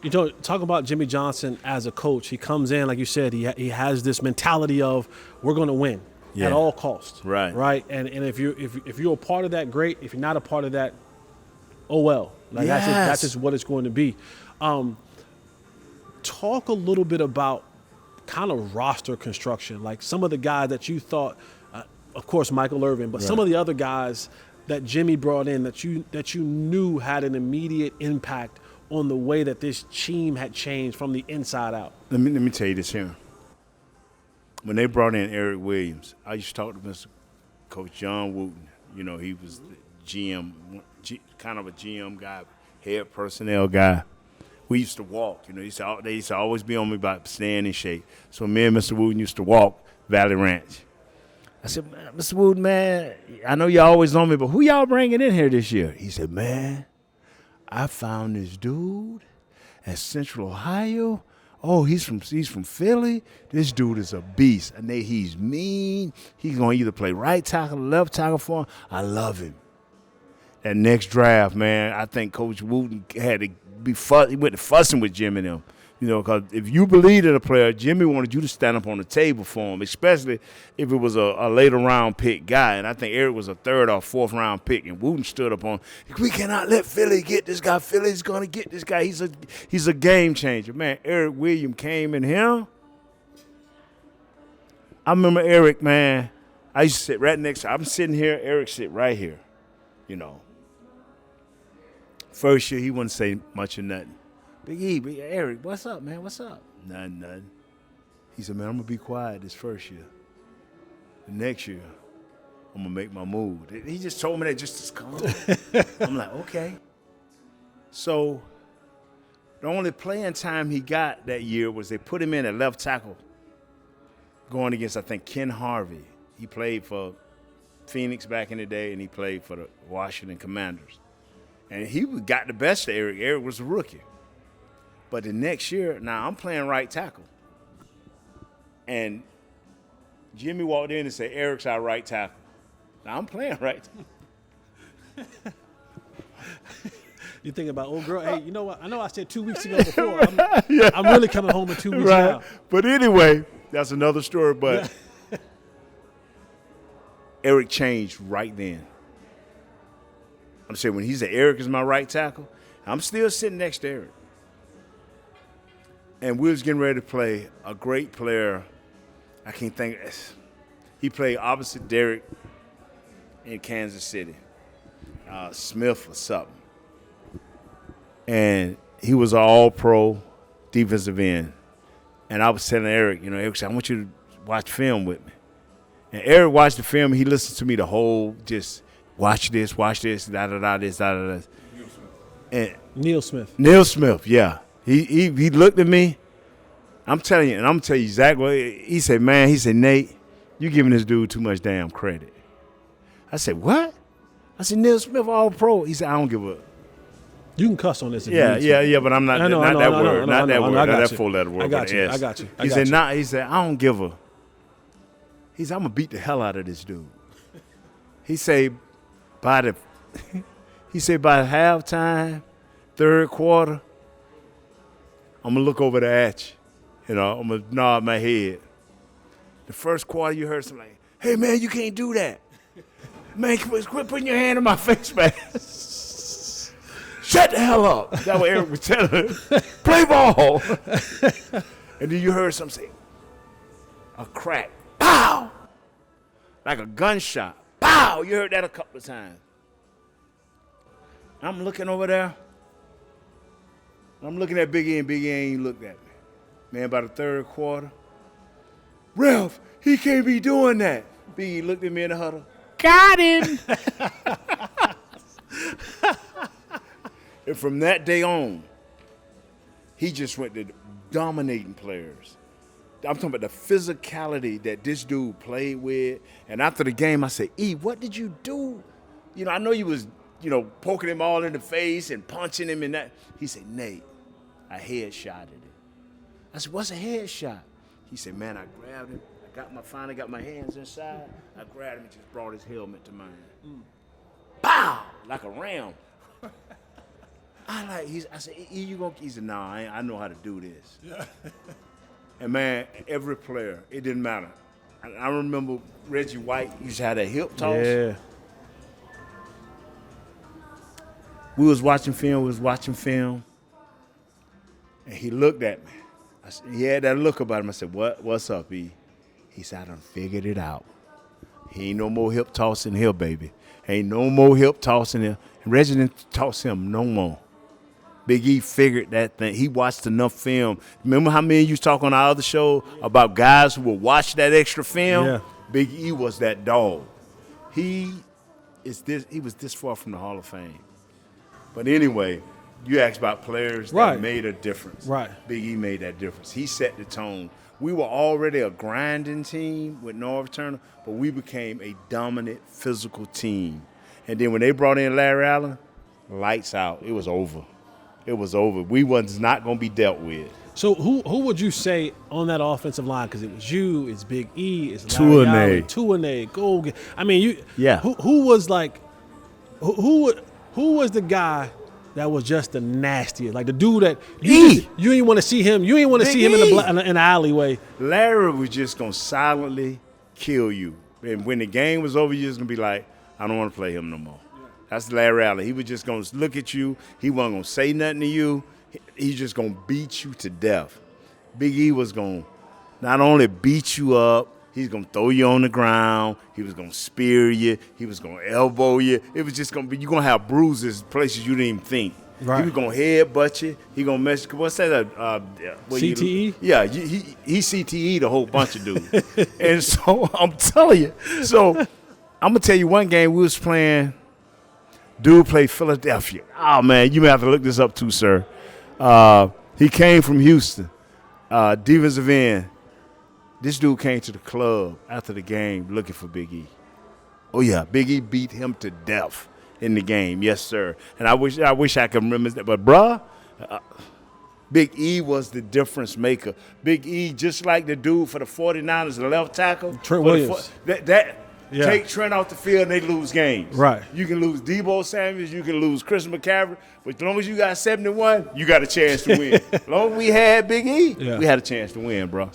talk about Jimmy Johnson as a coach. He comes in, like you said, he has this mentality of we're going to win at all costs. Right. And if you're a part of that, great. If you're not a part of that, oh well. Like that's just what it's going to be. Talk a little bit about kind of roster construction, like some of the guys that you thought, of course, Michael Irvin, but some of the other guys that Jimmy brought in that you knew had an immediate impact on the way that this team had changed from the inside out. Let me tell you this here. When they brought in Erik Williams, I used to talk to Mr. Coach John Wooten. You know, he was the GM, kind of a GM guy, head personnel guy. We used to walk. You know, they used to always be on me about staying in shape. So me and Mr. Wooten used to walk Valley Ranch. I said, Mr. Wooten, man, I know y'all always on me, but who y'all bringing in here this year? He said, man, I found this dude at Central Ohio. Oh, he's from Philly. This dude is a beast. I know he's mean. He's going to either play right tackle or left tackle for him. I love him. That next draft, man, I think Coach Wooten had to be he went to fussing with Jimmy and them. You know, because if you believed in a player, Jimmy wanted you to stand up on the table for him, especially if it was a later round pick guy. And I think Erik was a third or fourth round pick, and Wooten stood up on, we cannot let Philly get this guy. Philly's going to get this guy. He's a game changer. Man, Erik Williams came in here. I remember Erik, man. I used to sit right next to him. I'm sitting here, Erik sit right here, you know. First year, he wouldn't say much or nothing. Big Erik, what's up, man? What's up? Nothing. He said, man, I'm going to be quiet this first year. The next year, I'm going to make my move. He just told me that just to come on. I'm like, okay. So the only playing time he got that year was they put him in at left tackle going against, I think, Ken Harvey. He played for Phoenix back in the day, and he played for the Washington Commanders. And he got the best of Erik. Erik was a rookie. But the next year, now I'm playing right tackle. And Jimmy walked in and said, Erik's our right tackle. Now I'm playing right tackle. You think about, oh, girl, hey, you know what? I know I said 2 weeks ago before. I'm really coming home in 2 weeks now. But anyway, that's another story. But Erik changed right then. I'm saying when he said Erik is my right tackle, I'm still sitting next to Erik. And we was getting ready to play a great player. I can't think. He played opposite Derek in Kansas City, Smith or something. And he was an all-pro defensive end. And I was telling Erik, Erik said, I want you to watch film with me. And Erik watched the film. He listened to me the whole, just watch this, da-da-da, this, da-da-da. And Neil Smith. Neil Smith, yeah. He looked at me. I'm telling you, and I'm going to tell you exactly. He said, Nate, you giving this dude too much damn credit. I said, what? I said, Neil Smith, all pro. He said, I don't give a. You can cuss on this. If yeah, you but I'm not that word. Not that word. Not that four-letter word. I got you. He said, I don't give a. He said, I'm going to beat the hell out of this dude. He said, by halftime, third quarter, I'm going to look over there at you. I'm going to nod my head. The first quarter, you heard something like, hey, man, you can't do that. Man, quit putting your hand in my face, man. Shut the hell up. That's what Erik was telling him. Play ball. And then you heard something say, a crack. Pow! Like a gunshot. Pow! You heard that a couple of times. I'm looking over there. I'm looking at Big E, and Big E ain't looked at me. Man, by the third quarter, Ralph, he can't be doing that. Big E looked at me in the huddle. Got him! And from that day on, he just went to dominating players. I'm talking about the physicality that this dude played with. And after the game, I said, E, what did you do? I know you was, poking him all in the face and punching him and that. He said, Nate, I headshotted him. I said, what's a headshot? He said, man, I grabbed him. Finally got my hands inside. I grabbed him and just brought his helmet to mine. Pow! Like a ram. I said, E, you gonna? He said, no, I know how to do this. Yeah. And man, every player, it didn't matter. I remember Reggie White used to have that hip toss. Yeah. We was watching film, and he looked at me. He had that look about him. I said, what's up, E? He said, I done figured it out. He ain't no more hip tossing here, baby. Ain't no more hip tossing here. And Reggie didn't toss him no more. Big E figured that thing. He watched enough film. Remember how many you was talking on our other show about guys who would watch that extra film? Yeah. Big E was that dog. He was this far from the Hall of Fame. But anyway, you asked about players that made a difference. Right. Big E made that difference. He set the tone. We were already a grinding team with Norv Turner, but we became a dominant physical team. And then when they brought in Larry Allen, lights out. It was over. It was over. We was not going to be dealt with. So who would you say on that offensive line? Because it was you, it's Big E, it's Larry Allen, Tuanay, Gold. I mean, you. Yeah. Who was like, who was the guy that was just the nastiest, like the dude that you didn't want to see him. You didn't want to see him in the alleyway. Larry was just gonna silently kill you, and when the game was over, you just gonna be like, I don't want to play him no more. Yeah. That's Larry Allen. He was just gonna look at you. He wasn't gonna say nothing to you. He's just gonna beat you to death. Big E was gonna not only beat you up, he's gonna throw you on the ground. He was gonna spear you. He was gonna elbow you. It was just gonna be, you're gonna have bruises places you didn't even think. Right. He was gonna headbutt you. He gonna mess. What's that? CTE? Yeah, he CTE'd a whole bunch of dudes. And so I'm telling you. So I'm gonna tell you one game we was playing. Dude played Philadelphia. Oh man, you may have to look this up too, sir. He came from Houston. Defensive end. This dude came to the club after the game looking for Big E. Oh yeah, Big E beat him to death in the game. Yes, sir. And I wish I could remember that. But bruh, Big E was the difference maker. Big E, just like the dude for the 49ers, the left tackle. Trent Williams. Take Trent off the field and they lose games. Right. You can lose Debo Samuels, you can lose Chris McCaffrey, but as long as you got 71, you got a chance to win. As long as we had Big E, we had a chance to win, bro.